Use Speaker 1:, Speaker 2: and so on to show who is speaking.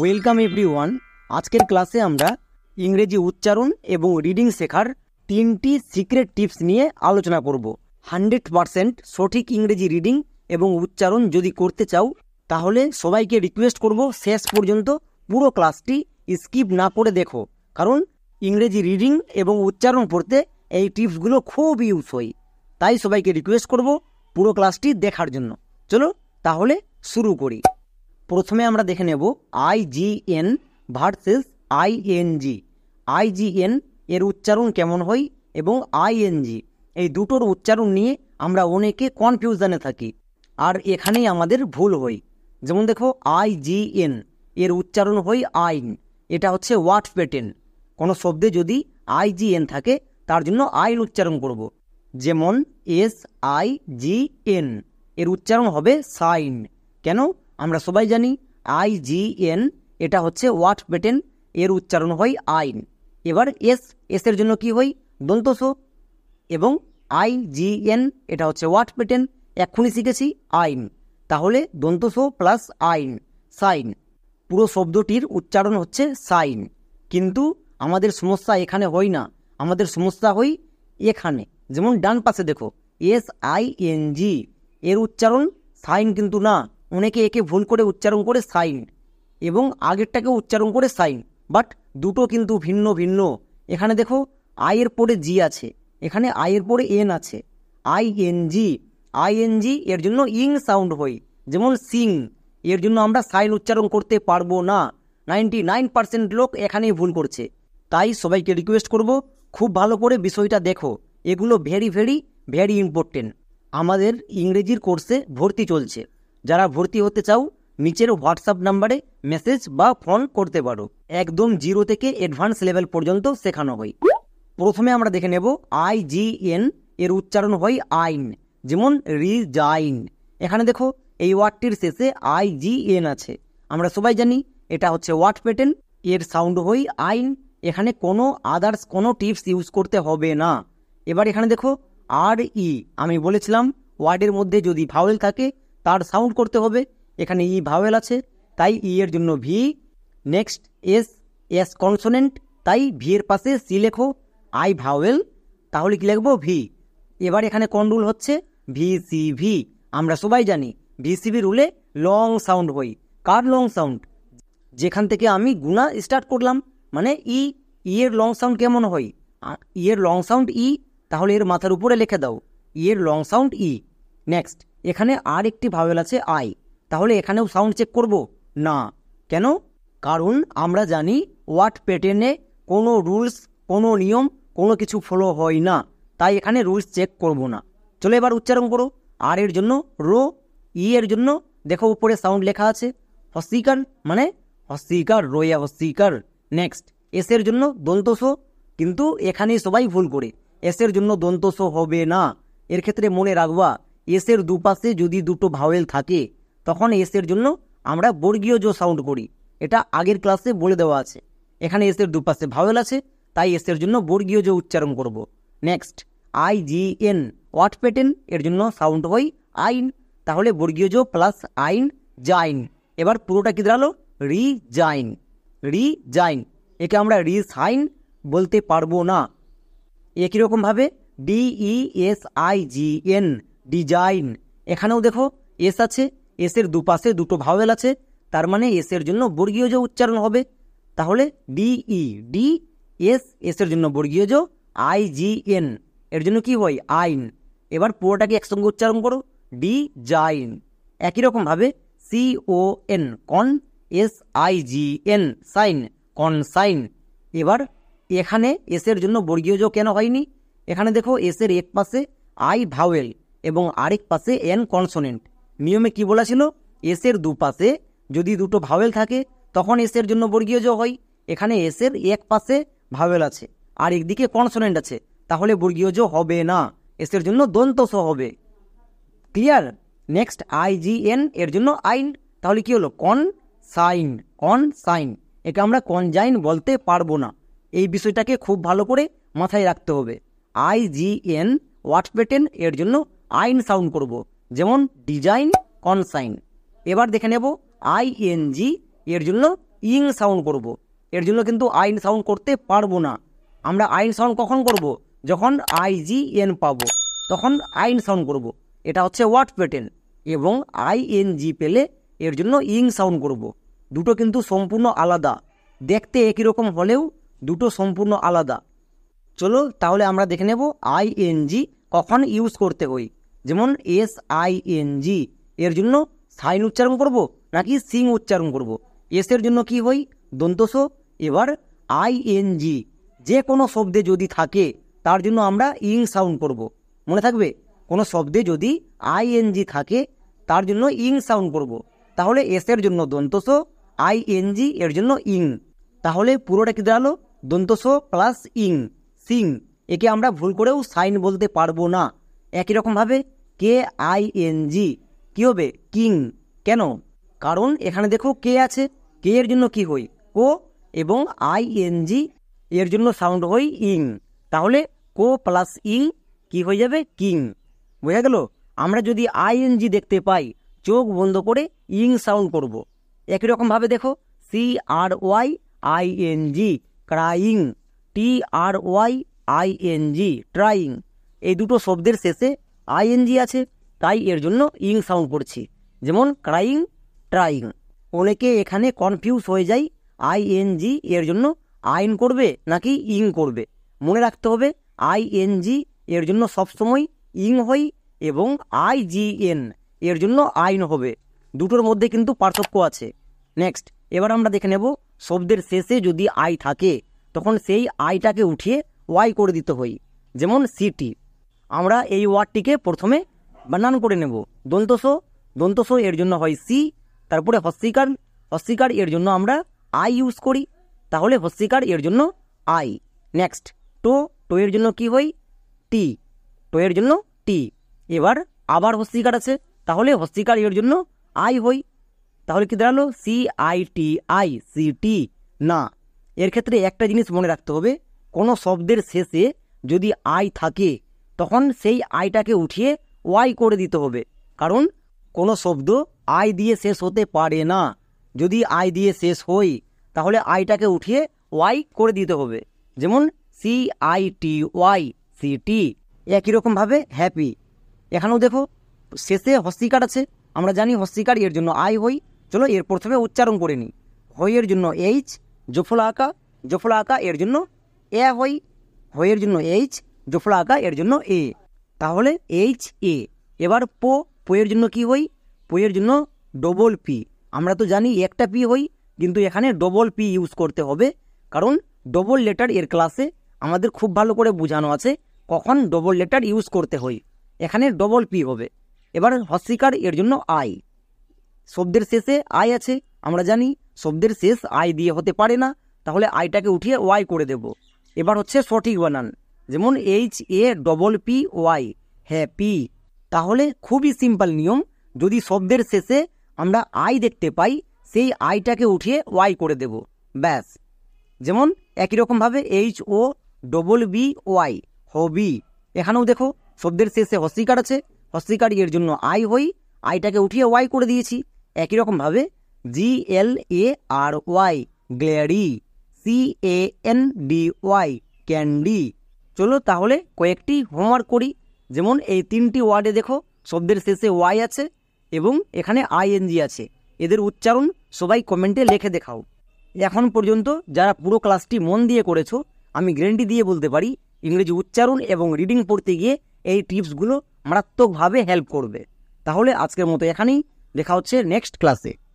Speaker 1: Welcome everyone. আজকের ক্লাসে আমরা ইংরেজি উচ্চারণ এবং রিডিং শেখার 3টি সিক্রেট টিপস নিয়ে আলোচনা করব। 100% সঠিক ইংরেজি রিডিং এবং উচ্চারণ যদি করতে চাও তাহলে সবাইকে রিকোয়েস্ট করব শেষ পর্যন্ত পুরো ক্লাসটি স্কিপ না করে দেখো, কারণ ইংরেজি রিডিং এবং উচ্চারণ পড়তে এই টিপসগুলো খুব ইউজ হয়। তাই সবাইকে রিকোয়েস্ট করব পুরো ক্লাসটি দেখার জন্য। চলো তাহলে শুরু করি। প্রথমে আমরা দেখে নেব IGN ভার্সেস ING। IGN এর উচ্চারণ কেমন হয় এবং ING এই দুটোর উচ্চারণ নিয়ে আমরা অনেকে কনফিউশনে থাকি, আর এখানেই আমাদের ভুল হয়। যেমন দেখো, IGN এর উচ্চারণ হয় আইন, এটা হচ্ছে ওয়ার্ড প্যাটার্ন। কোনো শব্দে যদি IGN থাকে তার জন্য আইন উচ্চারণ করব। যেমন SIGN এর উচ্চারণ হবে সাইন। কেন? আমরা সবাই জানি IGN এটা হচ্ছে ওয়ার্ড প্যাটার্ন, এর উচ্চারণ হয় আইন। এবার এর জন্য কি হয়? দন্তস। এবং IGN এটা হচ্ছে ওয়ার্ড প্যাটার্ন, এক্ষুনি শিখেছি আইন, তাহলে দন্তস প্লাস আইন, সাইন। পুরো শব্দটির উচ্চারণ হচ্ছে সাইন, কিন্তু আমাদের সমস্যা এখানে হয় না, আমাদের সমস্যা হয় এখানে। যেমন ডান পাশে দেখো SING এর উচ্চারণ সাইন কিন্তু না, অনেকে একে ভুল করে উচ্চারণ করে সাইন, এবং আগেরটাকে উচ্চারণ করে সাইন, বাট দুটো কিন্তু ভিন্ন ভিন্ন। এখানে দেখো আয়ের পরে জি আছে, এখানে আয়ের পরে এন আছে। ING এর জন্য ইং সাউন্ড হয়, যেমন সিং, এর জন্য আমরা সাইন উচ্চারণ করতে পারবো না। 99% লোক এখানেই ভুল করছে। তাই সবাইকে রিকোয়েস্ট করব খুব ভালো করে বিষয়টা দেখো, এগুলো ভেরি ভেরি ভেরি ইম্পর্টেন্ট। আমাদের ইংরেজির কোর্সে ভর্তি চলছে, যারা ভর্তি হতে চাও নিচের হোয়াটসঅ্যাপ নাম্বারে মেসেজ বা ফোন করতে পারো। একদম 0 থেকে অ্যাডভান্স লেভেল পর্যন্ত শেখানো হয়। প্রথমে আমরা দেখে নেব IGN এর উচ্চারণ হয় আইন, যেমন রিজাইন। এখানে দেখো এই ওয়ার্ডটির শেষে IGN আছে, আমরা সবাই জানি এটা হচ্ছে ওয়ার্ড প্যাটার্ন, এর সাউন্ড হয় আইন। এখানে কোনো আদার্স কোনো টিপস ইউজ করতে হবে না। এবার এখানে দেখো RE, আমি বলেছিলাম ওয়ার্ডের মধ্যে যদি ভাওয়েল থাকে তার সাউন্ড করতে হবে। এখানে ই ভাওয়েল আছে, তাই ই এর জন্য ভি। নেক্সট এস কনসোনেন্ট, তাই ভি এর পাশে সি লেখো। আই ভাওয়েল, তাহলে কি লিখবো? ভি। এবার এখানে কোন রুল হচ্ছে? VCV। আমরা সবাই জানি VCV রুলে লং সাউন্ড হয়। কার লং সাউন্ড? যেখান থেকে আমি গুণা স্টার্ট করলাম, মানে ই এর লং সাউন্ড কেমন হয়? ই এর লং সাউন্ড ই, তাহলে এর মাথার উপরে লিখে দাও ই এর লং সাউন্ড ই। নেক্সট এখানে আর একটি ভাওয়েল আছে আই, তাহলে এখানেও সাউন্ড চেক করব না। কেন? কারণ আমরা জানি ওয়ার্ড প্যাটার্নে কোনো রুলস, কোনো নিয়ম, কোনো কিছু ফলো হয় না, তাই এখানে রুলস চেক করব না। চলো এবার উচ্চারণ করো। আর এর জন্য রো, ই এর জন্য দেখো উপরে সাউন্ড লেখা আছে হস্তিকার, মানে হস্তিকার, রোয়া হস্তিকার। নেক্সট এস এর জন্য দন্তস, কিন্তু এখানে সবাই ভুল করে, এস এর জন্য দন্তস হবে না। এর ক্ষেত্রে মনে রাখবা এস এর দুপাশে যদি দুটো ভাওয়েল থাকে তখন এস এর জন্য আমরা বর্গীয় জো সাউন্ড করি, এটা আগের ক্লাসে বলে দেওয়া আছে। এখানে এস এর দুপাশে ভাওয়েল আছে, তাই এস এর জন্য বর্গীয় জো উচ্চারণ করব। নেক্সট IGN ওয়ার্ড প্যাটার্ন, এর জন্য সাউন্ড হয় আইন, তাহলে বর্গীয় জো প্লাস আইন, জাইন। এবার পুরোটা কি দাঁড়ালো? রিজাইন। একে আমরা রিসাইন বলতে পারবো না। একই রকমভাবে DESIGN ডিজাইন, এখানেও দেখো এস আছে, এস এর দুপাশে দুটো ভাওয়েল আছে, তার মানে এস এর জন্য বর্গীয় জো উচ্চারণ হবে, তাহলে এস এর জন্য বর্গীয় জো। IGN এর জন্য কি হয়? আইন। এবার পুরোটাকে একসঙ্গে উচ্চারণ করো, ডিজাইন। একই রকমভাবে CON কন, SIGN সাইন, কনসাইন। এবার এখানে এস এর জন্য বর্গীয় জো কেন হয়নি? এখানে দেখো এস এর এক পাশে আই ভাওয়েল এবং আরেক পাশে এন কনসোনেন্ট। নিয়মে কি বলা ছিল? এস এর দুপাশে যদি দুটো ভাওয়েল থাকে তখন এস এর জন্য বর্গীয় জো হয়। এখানে এস এর এক পাশে ভাওয়েল আছে আর একদিকে কনসোনেন্ট আছে, তাহলে বর্গীয় জো হবে না, এস এর জন্য দন্তস হবে। ক্লিয়ার? নেক্সট IGN এর জন্য আইন, তাহলে কি হলো? কনসাইন। একে আমরা কনজাইন বলতে পারবো না, এই বিষয়টাকে খুব ভালো করে মাথায় রাখতে হবে। IGN ওয়ার্ড প্যাটার্ন, এর জন্য আইন সাউন্ড করব, যেমন ডিজাইন, কনসাইন। এবার দেখে নেব ING এর জন্য ইং সাউন্ড করব। এর জন্য কিন্তু আইন সাউন্ড করতে পারবো না। আমরা আইন সাউন্ড কখন করব? যখন IGN পাবো তখন আইন সাউন্ড করব। এটা হচ্ছে ওয়ার্ড প্যাটার্ন। এবং ING পেলে এর জন্য ইং সাউন্ড করব। দুটো কিন্তু সম্পূর্ণ আলাদা, দেখতে একই রকম হলেও দুটো সম্পূর্ণ আলাদা। চলো তাহলে আমরা দেখে নেব ING কখন ইউজ করতে হয়। যেমন SING এর জন্য সাইন উচ্চারণ করব নাকি সিং উচ্চারণ করব? এস এর জন্য কি হয়? দন্তস। এবার ING যে কোনো শব্দে যদি থাকে তার জন্য আমরা ইং সাউন্ড করব। মনে থাকবে, কোনো শব্দে যদি ING থাকে তার জন্য ইং সাউন্ড করব। তাহলে এস এর জন্য দন্তস, ING এর জন্য ইং। তাহলে পুরোটা কি দাঁড়ালো? দন্তস প্লাস ইং, সিং। একে আমরা ভুল করেও সাইন বলতে পারবো না। একই রকমভাবে KING কি হবে? কিং। কেন? কারণ এখানে দেখো কে আছে, কে এর জন্য কি হই? কো, এবং ING এর জন্য সাউন্ড হই ইং। তাহলে কো প্লাস ইং কি হয়ে যাবে? কিং। বোঝা গেল? আমরা যদি ING দেখতে পাই চোখ বন্ধ করে ইং সাউন্ড করব। একই রকমভাবে দেখো CRYING ক্রাইং, TRYING ট্রাইং। এই দুটো শব্দের শেষে ING আছে, তাই এর জন্য ইং সাউন্ড করছি। যেমন ক্রাইং, ট্রাইং। অনেকে এখানে কনফিউজ হয়ে যায় ING এর জন্য আইন করবে নাকি ইং করবে। মনে রাখতে হবে ING এর জন্য সবসময় ইং হয় এবং IGN এর জন্য আইন হবে। দুটোর মধ্যে কিন্তু পার্থক্য আছে। নেক্সট, এবার আমরা দেখে নেব শব্দের শেষে যদি আই থাকে তখন সেই আইটাকে উঠিয়ে ওয়াই করে দিতে হয়। যেমন সিটি। আমরা এই ওয়ার্ডটিকে প্রথমে বানান করে নেব। দন্তস, দন্তস এর জন্য হয় সি, তারপরে হস্যিকার, হস্যিকার এর জন্য আমরা আই ইউজ করি, তাহলে হস্যিকার এর জন্য আই। নেক্সট, টো, টো এর জন্য কি হয়? টি, টো এর জন্য টি। এবার আবার হস্যিকার আছে, তাহলে হস্যিকার এর জন্য আই হই। তাহলে কি দাঁড়ালো? CITI, সিটি না। এর ক্ষেত্রে একটা জিনিস মনে রাখতে হবে, কোনো শব্দের শেষে যদি আই থাকে তখন সেই আইটাকে উঠিয়ে ওয়াই করে দিতে হবে। কারণ কোনো শব্দ আই দিয়ে শেষ হতে পারে না। যদি আই দিয়ে শেষ হই তাহলে আইটাকে উঠিয়ে ওয়াই করে দিতে হবে। যেমন CITY, সিটি। একই রকমভাবে হ্যাপি। এখানেও দেখো শেষে হস্যিকার আছে, আমরা জানি হস্যিকার এর জন্য আই হই। চলো এর প্রথমে উচ্চারণ করে নিই। হইয়ের জন্য এইচ, জফলা আঁকা, জফলা আঁকা এর জন্য এ হই, হইয়ের জন্য এইচ, জফলা আঁকা এর জন্য এ, তাহলে HA। এবার পো, পোয়ের জন্য কি হই? পোয়ের জন্য ডবল পি। আমরা তো জানি একটা পি হই, কিন্তু এখানে ডবল পি ইউজ করতে হবে, কারণ ডবল লেটার এর ক্লাসে আমাদের খুব ভালো করে বোঝানো আছে কখন ডবল লেটার ইউজ করতে হয়। এখানে ডবল পি হবে। এবার হস্যিকার এর জন্য আই। শব্দের শেষে আই আছে, আমরা জানি শব্দের শেষ আই দিয়ে হতে পারে না, তাহলে আইটাকে উঠিয়ে ওয়াই করে দেব। এবার হচ্ছে সঠিক বানান, যেমন HAPPY, হ্যাপি। তাহলে খুবই সিম্পল নিয়ম, যদি শব্দের শেষে আমরা আই দেখতে পাই সেই আইটাকে উঠিয়ে ওয়াই করে দেব, ব্যাস। যেমন একই রকমভাবে HOBBY, হবি। এখানেও দেখো শব্দের শেষে হস্যিকার আছে, হস্যিকার এর জন্য আই হই, আইটাকে উঠিয়ে ওয়াই করে দিয়েছি। একই রকমভাবে GLARY, গ্ল্যারি, CANDY, ক্যান্ডি। চলো তাহলে কয়েকটি হোমওয়ার্ক করি। যেমন এই তিনটি ওয়ার্ডে দেখো শব্দের শেষে ওয়াই আছে এবং এখানে ING আছে। এদের উচ্চারণ সবাই কমেন্টে লিখে দেখাও। এখন পর্যন্ত যারা পুরো ক্লাসটি মন দিয়ে করেছো, আমি গ্যারান্টি দিয়ে বলতে পারি ইংরেজি উচ্চারণ এবং রিডিং পড়তে গিয়ে এই টিপসগুলো মারাত্মকভাবে হেল্প করবে। তাহলে আজকের মতো এখানেই, দেখা হচ্ছে নেক্সট ক্লাসে।